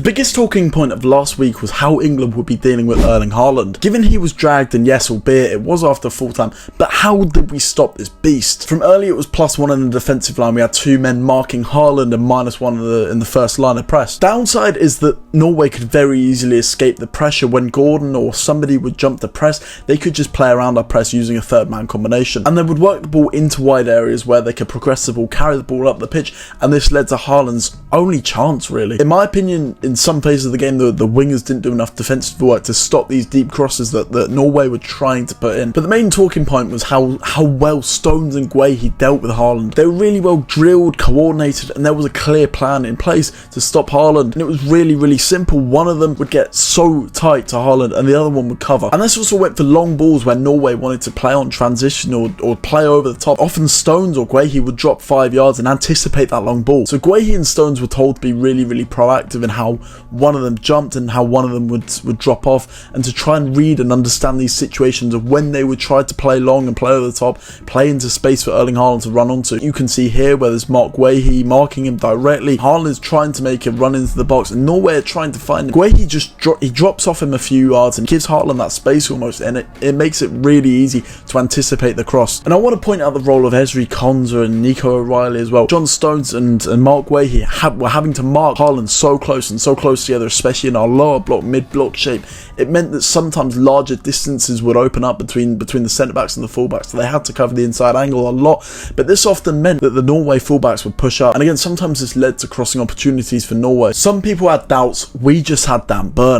The biggest talking point of last week was how England would be dealing with Erling Haaland. Given he was dragged, and yes, albeit it was after full time, but how did we stop this beast? From early it was +1 in the defensive line, we had 2 men marking Haaland and -1 in the first line of press. Downside is that Norway could very easily escape the pressure. When Gordon or somebody would jump the press, they could just play around our press using a third man combination, and they would work the ball into wide areas where they could progress the ball, carry the ball up the pitch, and this led to Haaland's only chance really. In my opinion, in some phases of the game, the wingers didn't do enough defensive work to stop these deep crosses that Norway were trying to put in. But the main talking point was how well Stones and Guehi dealt with Haaland. They were really well drilled, coordinated, and there was a clear plan in place to stop Haaland. And it was really simple. One of them would get so tight to Haaland and the other one would cover. And this also went for long balls where Norway wanted to play on transition or play over the top. Often Stones or Guehi would drop 5 yards and anticipate that long ball. So Guehi and Stones were told to be really proactive in how one of them jumped and how one of them would drop off, and to try and read and understand these situations of when they would try to play long and play over the top, play into space for Erling Haaland to run onto. You can see here where there's Mark Guehi marking him directly. Haaland is trying to make a run into the box and Norway are trying to find him. Guehi just drops off him a few yards and gives Haaland that space almost, and it makes it really easy to anticipate the cross. And I want to point out the role of Ezri Konsa and Nico O'Reilly as well. John Stones and Mark Guehi were having to mark Haaland so close together, especially in our lower block, mid-block shape. It meant that sometimes larger distances would open up between the centre-backs and the full-backs, so they had to cover the inside angle a lot. But this often meant that the Norway full-backs would push up, and again, sometimes this led to crossing opportunities for Norway. Some people had doubts, we just had Dan Burn.